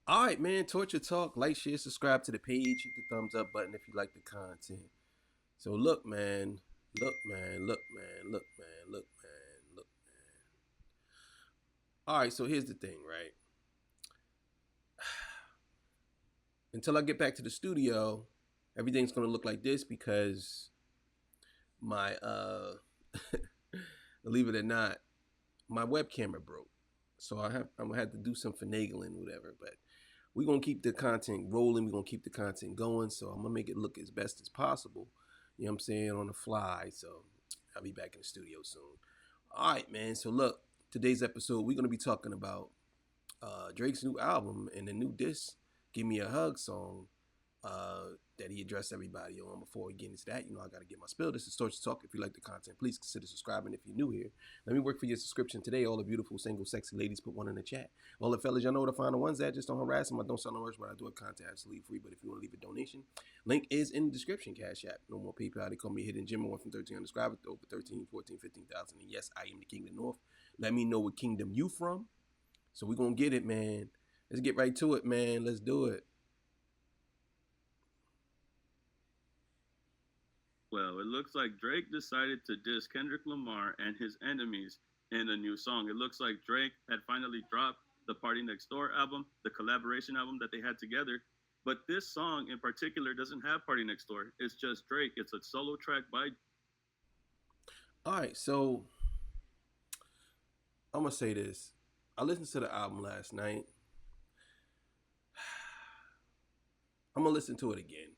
All right, man. Torture Talk. Like, share, subscribe to the page. Hit the thumbs up button if you like the content. So look, man. Look, man. Look, man. Look, man. Look, man. Look, man. All right. So here's the thing, right? Until I get back to the studio, everything's gonna look like this because my believe it or not, my web camera broke. So I'm gonna have to do some finagling, whatever. But we're gonna keep the content rolling. We're gonna keep the content going. So I'm gonna make it look as best as possible. You know what I'm saying, on the fly. So I'll be back in the studio soon. All right, man. So look, today's episode we're gonna be talking about Drake's new album and the new diss, "Give Me a Hug" song that he addressed everybody on. Before we get into that, I got to get my spill. This is Torch Talk. If you like the content, please consider subscribing. If you're new here, let me work for your subscription today. All the beautiful, single, sexy ladies, put one in the chat. All the fellas, y'all know where to find the ones that just don't harass them. I don't sell no merch, but I do have content absolutely free. But if you want to leave a donation, link is in the description. Cash App. No more PayPal. They call me Hidden Jim. One from 13 subscribers to over 13, 14, 15,000. And yes, I am the King of the North. Let me know what kingdom you from. So we're going to get it, man. Let's get right to it, man. Let's do it. Well, it looks like Drake decided to diss Kendrick Lamar and his enemies in a new song. It looks like Drake had finally dropped the Party Next Door album, the collaboration album that they had together. But this song in particular doesn't have Party Next Door. It's just Drake. It's a solo track by. All right, so I'm going to say this. I listened to the album last night. I'm going to listen to it again.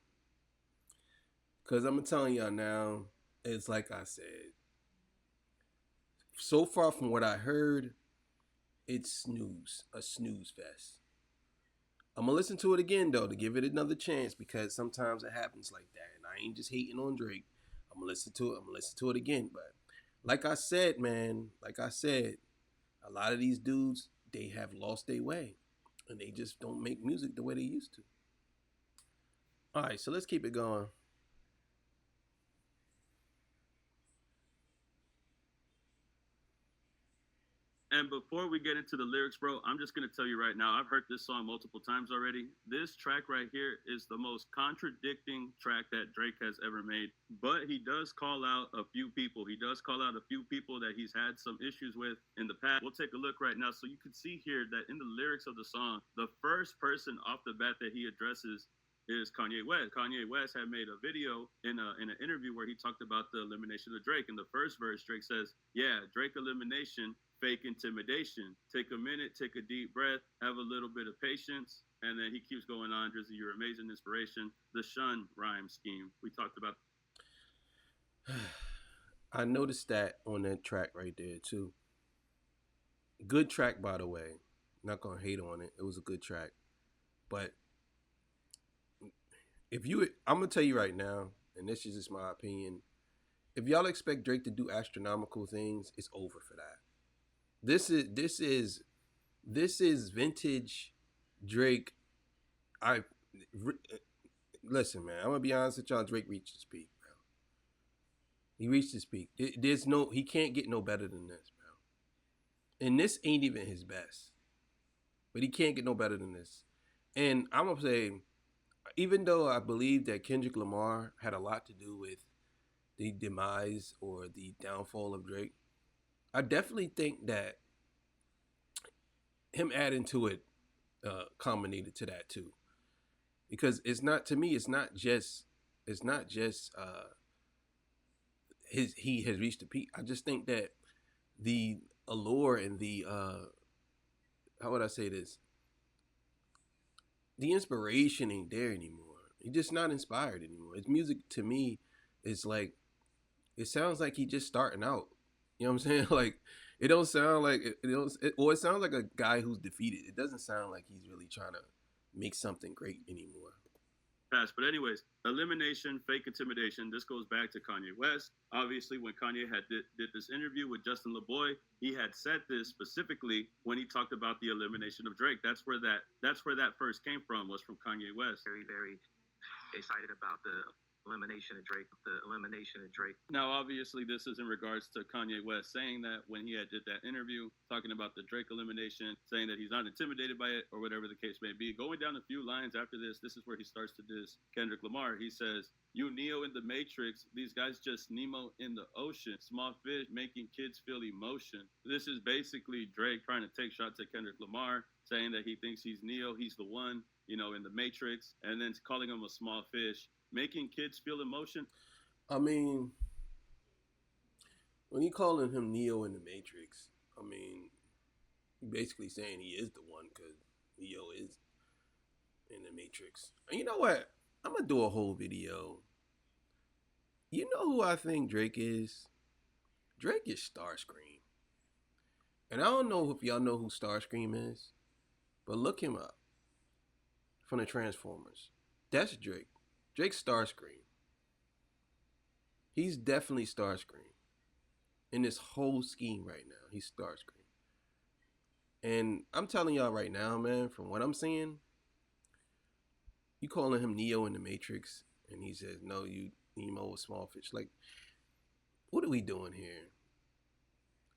Because I'm telling y'all now, it's like I said. So far from what I heard, it's a snooze fest. I'm going to listen to it again, though, to give it another chance, because sometimes it happens like that. And I ain't just hating on Drake. I'm going to listen to it. I'm going to listen to it again. But like I said, man, a lot of these dudes, they have lost their way. And they just don't make music the way they used to. All right, so let's keep it going. And before we get into the lyrics, bro, I'm just going to tell you right now, I've heard this song multiple times already. This track right here is the most contradicting track that Drake has ever made. But he does call out a few people. He does call out a few people that he's had some issues with in the past. We'll take a look right now. So you can see here that in the lyrics of the song, the first person off the bat that he addresses is Kanye West. Kanye West had made a video in an interview where he talked about the elimination of Drake. In the first verse, Drake says, "Yeah, Drake elimination, fake intimidation. Take a minute, take a deep breath, have a little bit of patience." And then he keeps going on, Drizzy, you're amazing inspiration. The Shun rhyme scheme. We talked about. I noticed that on that track right there, too. Good track, by the way. Not going to hate on it. It was a good track. But I'm going to tell you right now, and this is just my opinion, if y'all expect Drake to do astronomical things, it's over for that. This is vintage Drake. Listen, man. I'm gonna be honest with y'all. Drake reached his peak, bro. He reached his peak. He can't get no better than this, bro. And this ain't even his best, but he can't get no better than this. And I'm gonna say, even though I believe that Kendrick Lamar had a lot to do with the demise or the downfall of Drake, I definitely think that him adding to it culminated to that too, because it's not just he has reached the peak. I just think that the allure and the how would I say this? The inspiration ain't there anymore. He's just not inspired anymore. His music to me is like, it sounds like he just starting out. You know what I'm saying? Like, it don't sound like it sounds like a guy who's defeated. It doesn't sound like he's really trying to make something great anymore. Past. But anyways, elimination, fake intimidation. This goes back to Kanye West. Obviously, when Kanye had did this interview with Justin LeBoy, he had said this specifically when he talked about the elimination of Drake. That's where that first came from, was from Kanye West. Very, very excited about the elimination of Drake, the elimination of Drake. Now, obviously, this is in regards to Kanye West saying that when he had did that interview, talking about the Drake elimination, saying that he's not intimidated by it or whatever the case may be. Going down a few lines after this is where he starts to diss Kendrick Lamar. He says, "You Neo in the Matrix, these guys just Nemo in the ocean. Small fish making kids feel emotion." This is basically Drake trying to take shots at Kendrick Lamar, saying that he thinks he's Neo, he's the one, in the Matrix, and then calling him a small fish, making kids feel emotion. I mean, when you calling him Neo in the Matrix, I mean, you basically saying he is the one because Neo is in the Matrix. And you know what? I'm gonna do a whole video. You know who I think Drake is? Drake is Starscream. And I don't know if y'all know who Starscream is, but look him up. From the Transformers. That's Drake. Drake's Starscream. He's definitely Starscream. In this whole scheme right now, he's Starscream. And I'm telling y'all right now, man, from what I'm seeing, you calling him Neo in the Matrix, and he says, no, you Nemo, a small fish. Like, what are we doing here?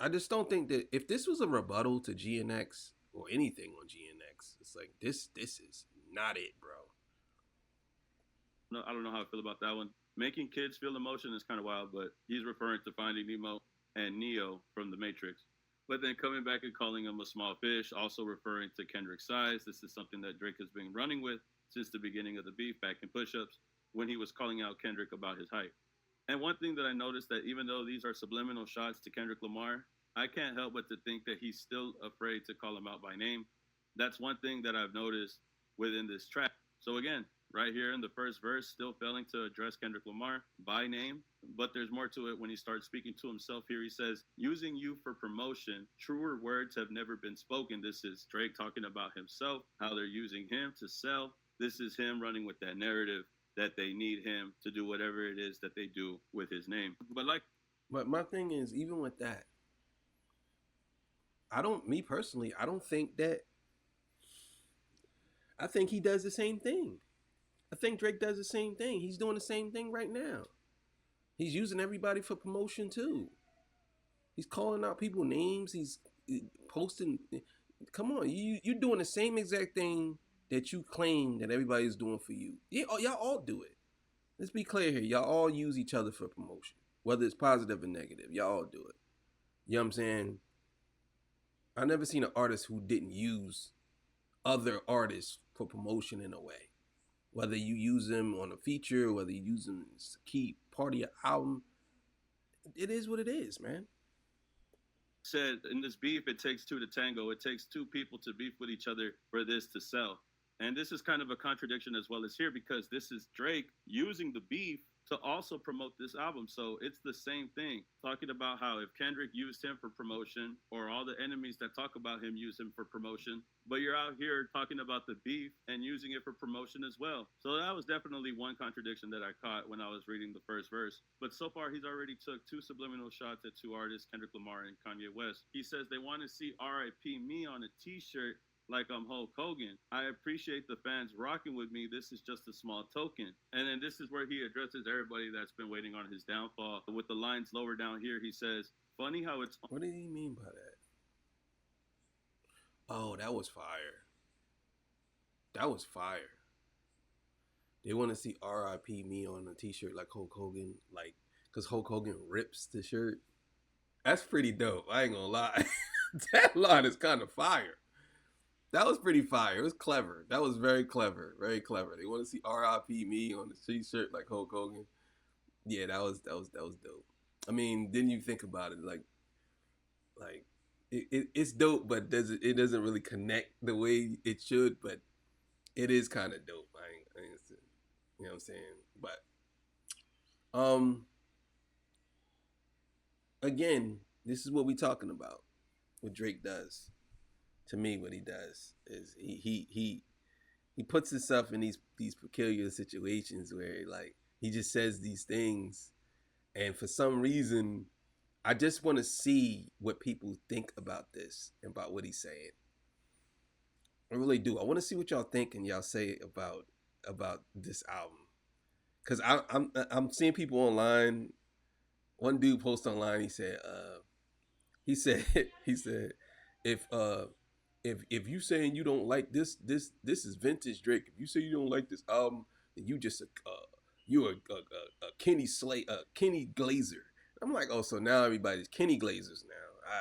I just don't think that if this was a rebuttal to GNX or anything on GNX, it's like this is not it, bro. No, I don't know how I feel about that one. Making kids feel emotion is kind of wild, but he's referring to Finding Nemo and Neo from The Matrix. But then coming back and calling him a small fish, also referring to Kendrick's size. This is something that Drake has been running with since the beginning of the beef back in Push-Ups when he was calling out Kendrick about his height. And one thing that I noticed that even though these are subliminal shots to Kendrick Lamar, I can't help but to think that he's still afraid to call him out by name. That's one thing that I've noticed within this track. So again, right here in the first verse, still failing to address Kendrick Lamar by name, but there's more to it when he starts speaking to himself here. He says, using you for promotion, truer words have never been spoken. This is Drake talking about himself, how they're using him to sell. This is him running with that narrative that they need him to do whatever it is that they do with his name. But my thing is, even with that, I don't think that, I think he does the same thing. I think Drake does the same thing. He's doing the same thing right now. He's using everybody for promotion too. He's calling out people names. He's posting. Come on, you're doing the same exact thing that you claim that everybody's doing for you. Yeah, y'all all do it. Let's be clear here. Y'all all use each other for promotion, whether it's positive or negative. Y'all all do it. You know what I'm saying? I never seen an artist who didn't use other artists for promotion in a way. Whether you use them on a feature, whether you use them as a key part of your album, it is what it is, man. Said in this beef, it takes two to tango. It takes two people to beef with each other for this to sell. And this is kind of a contradiction as well as here, because this is Drake using the beef to also promote this album. So it's the same thing, talking about how if Kendrick used him for promotion, or all the enemies that talk about him use him for promotion, but you're out here talking about the beef and using it for promotion as well. So that was definitely one contradiction that I caught when I was reading the first verse. But so far, he's already took two subliminal shots at two artists, Kendrick Lamar and Kanye West. He says they want to see R.I.P. me on a t-shirt like I'm Hulk Hogan. I appreciate the fans rocking with me. This is just a small token. And then this is where he addresses everybody that's been waiting on his downfall. With the lines lower down here, he says, funny how it's... What did he mean by that? Oh, that was fire. That was fire. They want to see R.I.P. me on a t-shirt like Hulk Hogan, like, because Hulk Hogan rips the shirt. That's pretty dope. I ain't gonna lie. That line is kind of fire. That was pretty fire. It was clever. That was very clever. Very clever. They want to see R.I.P. me on the t-shirt like Hulk Hogan. Yeah, that was dope. I mean, then you think about it, like it's dope, but it doesn't really connect the way it should. But it is kind of dope. I ain't, you know what I'm saying? But again, this is what we talking about. What Drake does. To me, what he does is he puts himself in these peculiar situations where, like, he just says these things, and for some reason, I just want to see what people think about this and about what he's saying. I really do. I want to see what y'all think and y'all say about this album, Cause I'm seeing people online. One dude post online. He said he said if uh if you saying you don't like this is vintage Drake. If you say you don't like this album, then you just you're a Kenny Glazer. I'm like, oh, so now everybody's Kenny Glazers now.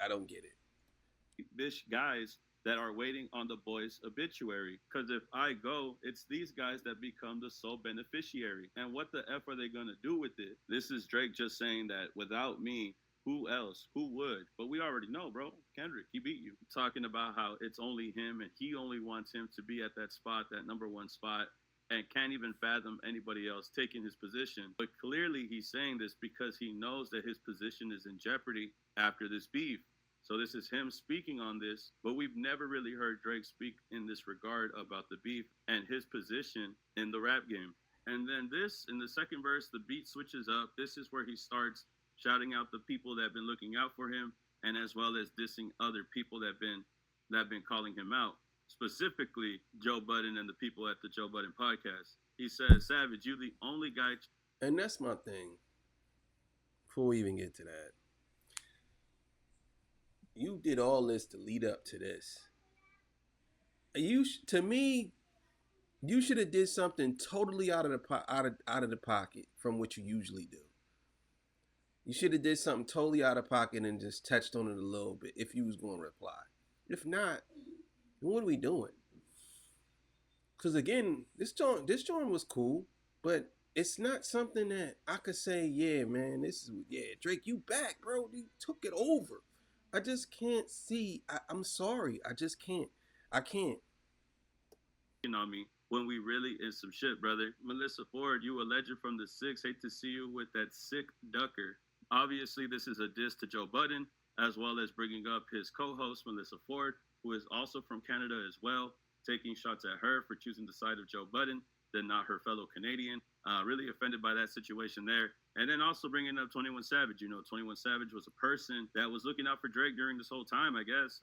I don't get it. Bish guys that are waiting on the boy's obituary. Because if I go, it's these guys that become the sole beneficiary. And what the F are they going to do with it? This is Drake just saying that without me, who else? Who would? But we already know, bro. Kendrick, he beat you. Talking about how it's only him and he only wants him to be at that spot, that number one spot, and can't even fathom anybody else taking his position. But clearly he's saying this because he knows that his position is in jeopardy after this beef. So this is him speaking on this, but we've never really heard Drake speak in this regard about the beef and his position in the rap game. And then this, in the second verse, the beat switches up. This is where he starts shouting out the people that have been looking out for him, and as well as dissing other people that have been calling him out, specifically Joe Budden and the people at the Joe Budden podcast. He says, "Savage, you the only guy." And that's my thing. Before we even get to that, you did all this to lead up to this. To me, you should have did something totally out of the pocket from what you usually do. You should have did something totally out of pocket and just touched on it a little bit if you was going to reply. If not, what are we doing? Because again, this joint was cool, but it's not something that I could say, yeah, man, Drake, you back, bro. You took it over. I just can't see. I'm sorry. I just can't. I can't. On me when we really in some shit, brother. Melissa Ford, you a legend from the six. Hate to see you with that sick ducker. Obviously, this is a diss to Joe Budden, as well as bringing up his co-host, Melissa Ford, who is also from Canada as well, taking shots at her for choosing the side of Joe Budden, then not her fellow Canadian. Really offended by that situation there. And then also bringing up 21 Savage. 21 Savage was a person that was looking out for Drake during this whole time, I guess.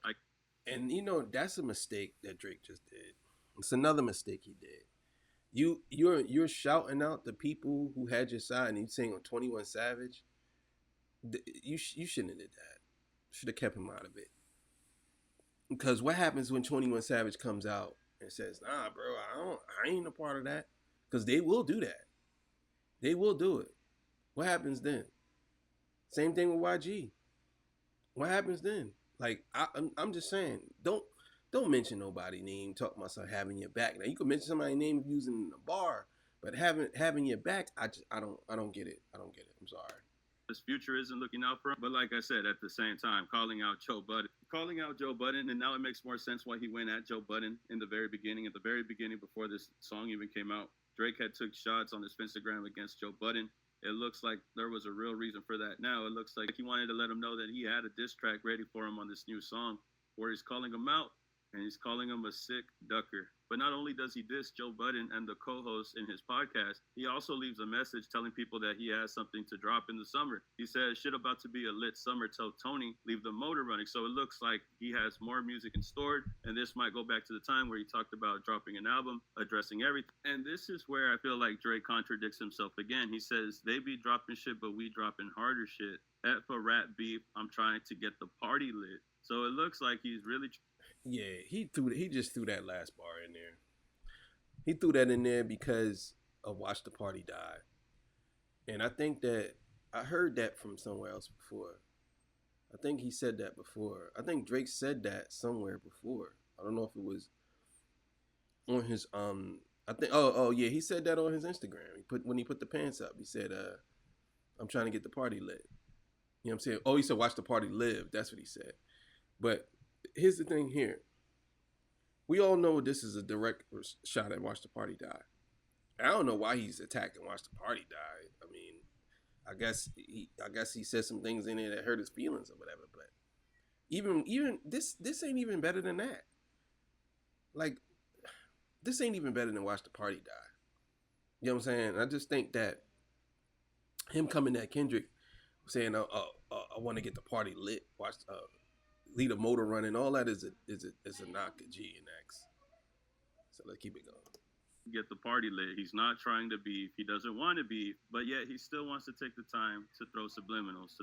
And, that's a mistake that Drake just did. It's another mistake he did. You're shouting out the people who had your side and you're saying on 21 Savage. You shouldn't have did that. Should have kept him out of it. Because what happens when 21 Savage comes out and says, nah, bro, I ain't a part of that. Because they will do that. They will do it. What happens then? Same thing with YG. What happens then? Like, I'm just saying, don't mention nobody's name. Talk about something having your back. Now you can mention somebody's name using a bar, but having your back, I don't get it. I don't get it. I'm sorry. His future isn't looking out for him. But like I said, at the same time, calling out Joe Budden, and now it makes more sense why he went at Joe Budden in the very beginning. At the very beginning, before this song even came out, Drake had took shots on his Instagram against Joe Budden. It looks like there was a real reason for that. Now it looks like he wanted to let him know that he had a diss track ready for him on this new song, where he's calling him out and he's calling him a sick ducker. But not only does he diss Joe Budden and the co-host in his podcast, he also leaves a message telling people that he has something to drop in the summer. He says, shit about to be a lit summer, tell Tony, leave the motor running. So it looks like he has more music in store, and this might go back to the time where he talked about dropping an album, addressing everything. And this is where I feel like Drake contradicts himself again. He says, they be dropping shit, but we dropping harder shit. F a rap beef, I'm trying to get the party lit. So it looks like he's really... Yeah, he just threw that last bar in there. He threw that in there because of Watch the Party Die. And I think that I heard that from somewhere else before. I think he said that before. I think Drake said that somewhere before. I don't know if it was on his I think yeah, he said that on his Instagram. When he put the pants up, he said I'm trying to get the party lit. You know what I'm saying? Oh, he said watch the party live. That's what he said. But here's the thing here. We all know this is a direct shot at Watch the Party Die. I don't know why he's attacking Watch the Party Die. I mean, I guess he said some things in there that hurt his feelings or whatever. But even this ain't even better than that. Like, this ain't even better than Watch the Party Die. You know what I'm saying? I just think that him coming at Kendrick saying, I want to get the party lit, lead a motor running, all that is a knock at G and X. So let's keep it going. get the party lit. He's not trying to beef. He doesn't want to beef, but yet he still wants to take the time to throw subliminals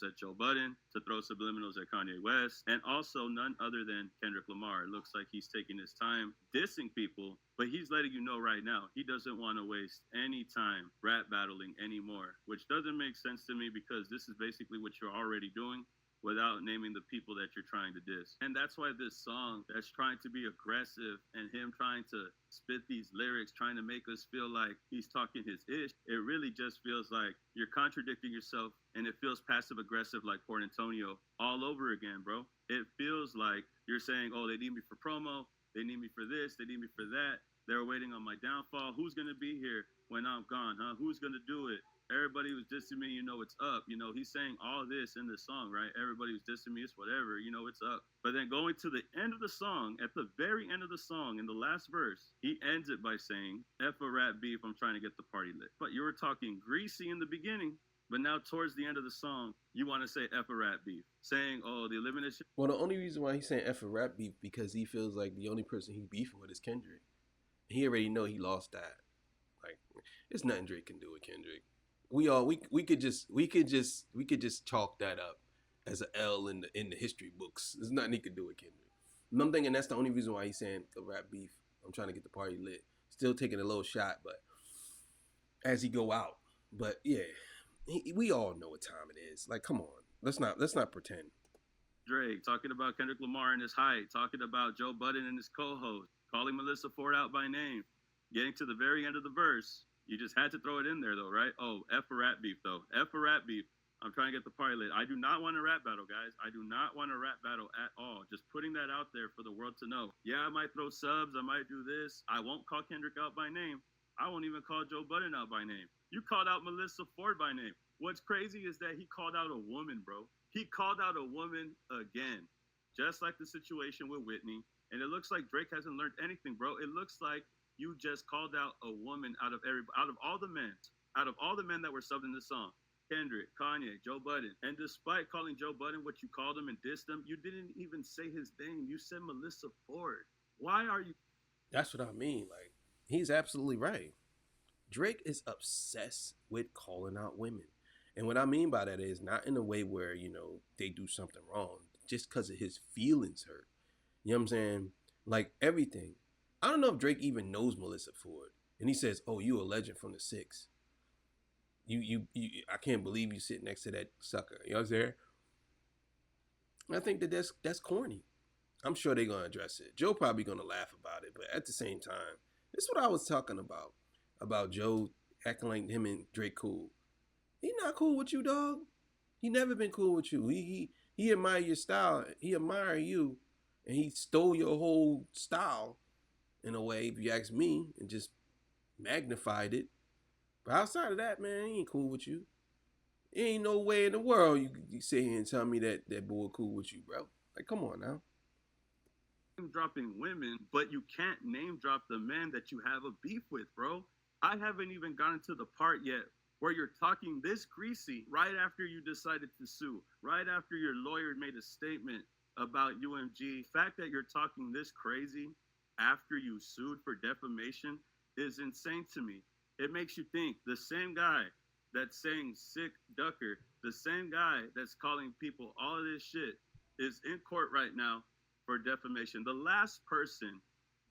at Joe Budden, to throw subliminals at Kanye West, and also none other than Kendrick Lamar. It looks like he's taking his time dissing people, but he's letting you know right now he doesn't want to waste any time rap battling anymore, which doesn't make sense to me because this is basically what you're already doing without naming the people that you're trying to diss. And that's why this song that's trying to be aggressive and him trying to spit these lyrics, trying to make us feel like he's talking his ish, it really just feels like you're contradicting yourself, and it feels passive aggressive like Port Antonio all over again, bro. It feels like you're saying, oh, they need me for promo, they need me for this, they need me for that. They're waiting on my downfall. Who's going to be here when I'm gone, huh? Who's going to do it? Everybody was dissing me, you know, it's up. You know, he's saying all this in the song, right? Everybody was dissing me, it's whatever, you know, it's up. But then going to the end of the song, at the very end of the song, in the last verse, he ends it by saying, F a rap beef, I'm trying to get the party lit. But you were talking greasy in the beginning, but now towards the end of the song, you want to say F a rap beef, saying, oh, the elimination. Well, the only reason why he's saying F a rap beef because he feels like the only person he's beefing with is Kendrick. He already know he lost that. Like, it's nothing Drake can do with Kendrick. We could just chalk that up as an L in the history books. There's nothing he could do with Kendrick. And I'm thinking that's the only reason why he's saying a rap beef. I'm trying to get the party lit. Still taking a little shot, but as he go out. But yeah, we all know what time it is. Like, come on, let's not pretend. Drake talking about Kendrick Lamar and his height, talking about Joe Budden and his co-host, calling Melissa Ford out by name, getting to the very end of the verse. You just had to throw it in there, though, right? Oh, F a rap beef, though. F a rap beef. I'm trying to get the party lit. I do not want a rap battle, guys. I do not want a rap battle at all. Just putting that out there for the world to know. Yeah, I might throw subs. I might do this. I won't call Kendrick out by name. I won't even call Joe Budden out by name. You called out Melissa Ford by name. What's crazy is that he called out a woman, bro. He called out a woman again, just like the situation with Whitney. And it looks like Drake hasn't learned anything, bro. It looks like you just called out a woman out of all the men that were subbed in this song. Kendrick, Kanye, Joe Budden. And despite calling Joe Budden what you called him and dissed him, you didn't even say his name. You said Melissa Ford. Why are you? That's what I mean. Like, he's absolutely right. Drake is obsessed with calling out women. And what I mean by that is not in a way where, you know, they do something wrong just because of his feelings hurt. You know what I'm saying? Like, everything. I don't know if Drake even knows Melissa Ford. And he says, oh, you a legend from the 6. You I can't believe you sit next to that sucker. You know what I'm saying? I think that's corny. I'm sure they're gonna address it. Joe probably gonna laugh about it, but at the same time, this is what I was talking about. About Joe acting like him and Drake cool. He not cool with you, dog. He never been cool with you. He admire your style. He admire you, and he stole your whole style in a way, if you ask me, and just magnified it. But outside of that, man, he ain't cool with you. There ain't no way in the world you sit here and tell me that boy cool with you, bro. Like, come on now. Name dropping women, but you can't name drop the men that you have a beef with, bro. I haven't even gotten to the part yet where you're talking this greasy right after you decided to sue, right after your lawyer made a statement about UMG. The fact that you're talking this crazy after you sued for defamation is insane to me. It makes you think the same guy that's saying sick ducker, the same guy that's calling people all of this shit is in court right now for defamation. The last person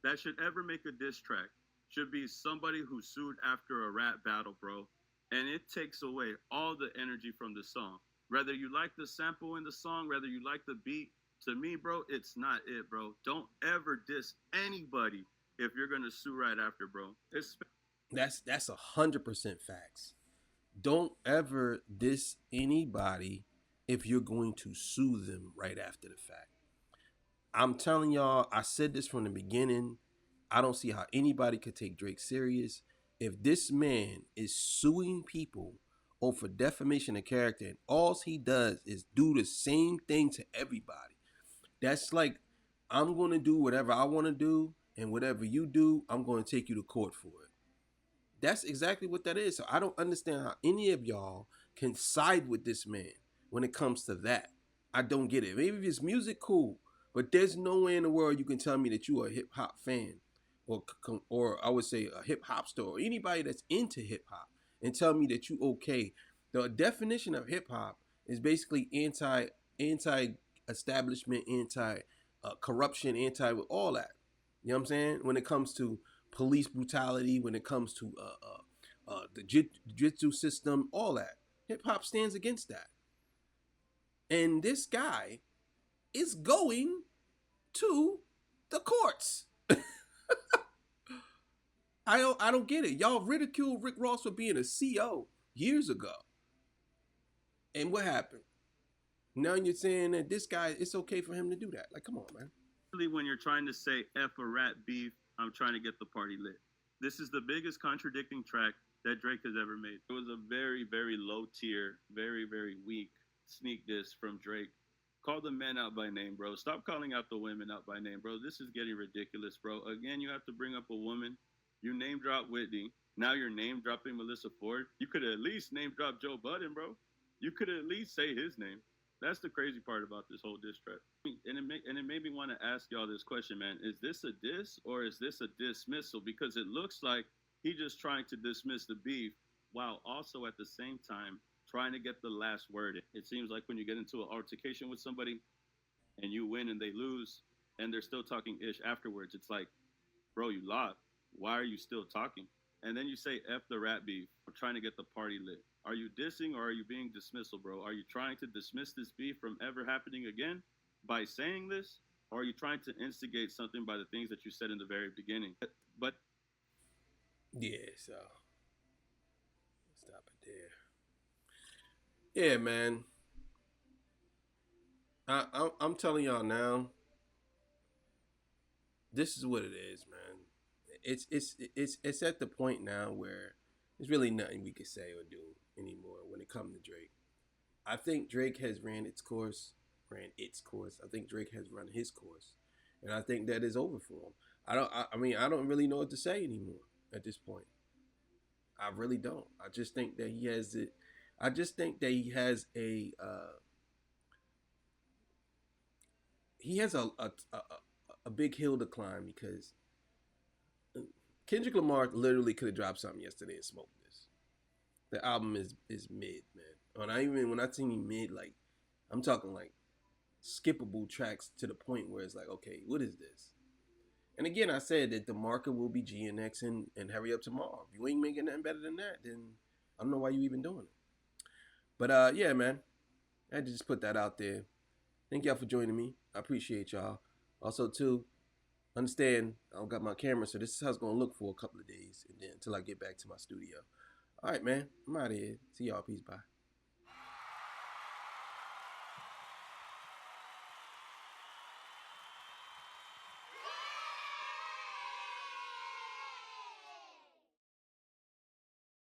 that should ever make a diss track should be somebody who sued after a rap battle, bro. And it takes away all the energy from the song. Whether you like the sample in the song, whether you like the beat, to me, bro, it's not it, bro. Don't ever diss anybody if you're gonna sue right after, bro. That's 100% facts. Don't ever diss anybody if you're going to sue them right after the fact. I'm telling y'all, I said this from the beginning. I don't see how anybody could take Drake serious. If this man is suing people over defamation of character and all he does is do the same thing to everybody, that's like, I'm going to do whatever I want to do, and whatever you do, I'm going to take you to court for it. That's exactly what that is. So I don't understand how any of y'all can side with this man when it comes to that. I don't get it. Maybe if it's music, cool. But there's no way in the world you can tell me that you are a hip hop fan or I would say a hip hop store or anybody that's into hip hop and tell me that you okay. The definition of hip hop is basically anti establishment, anti corruption, anti with all that. You know what I'm saying? When it comes to police brutality, when it comes to the jiu-jitsu system, all that, hip hop stands against that. And this guy is going to the courts. I don't get it. Y'all ridiculed Rick Ross for being a CO years ago. And what happened? Now you're saying that this guy, it's okay for him to do that. Like, come on, man. When you're trying to say F a rat beef, I'm trying to get the party lit. This is the biggest contradicting track that Drake has ever made. It was a very, very low tier, very, very weak sneak diss from Drake. Call the men out by name, bro. Stop calling out the women out by name, bro. This is getting ridiculous, bro. Again, you have to bring up a woman. You name drop Whitney. Now you're name dropping Melissa Ford. You could at least name drop Joe Budden, bro. You could at least say his name. That's the crazy part about this whole diss track. And it made me want to ask y'all this question, man. Is this a diss or is this a dismissal? Because it looks like he just trying to dismiss the beef while also at the same time trying to get the last word. It seems like when you get into an altercation with somebody and you win and they lose and they're still talking ish afterwards, it's like, bro, you lost. Why are you still talking? And then you say F the rat beef, I'm trying to get the party lit. Are you dissing or are you being dismissal, bro? Are you trying to dismiss this beef from ever happening again by saying this? Or are you trying to instigate something by the things that you said in the very beginning? But yeah, so stop it there. Yeah, man. I'm telling y'all now. This is what it is, man. It's at the point now where there's really nothing we can say or do anymore when it comes to Drake. I think Drake has ran its course. I think Drake has run his course, and I think that is over for him. I don't really know what to say anymore at this point. I really don't. I just think that he has it. I just think that he has a big hill to climb because Kendrick Lamar literally could have dropped something yesterday and smoked this. The album is mid, man. When I think mid, like I'm talking like skippable tracks to the point where it's like, okay, what is this? And again, I said that the marker will be GNX and Hurry Up Tomorrow. If you ain't making nothing better than that, then I don't know why you even doing it. But yeah, man, I had to just put that out there. Thank y'all for joining me. I appreciate y'all. Also, too, understand I don't got my camera, so this is how it's gonna look for a couple of days, and then until I get back to my studio. All right, man, I'm out of here. See y'all. Peace. Bye.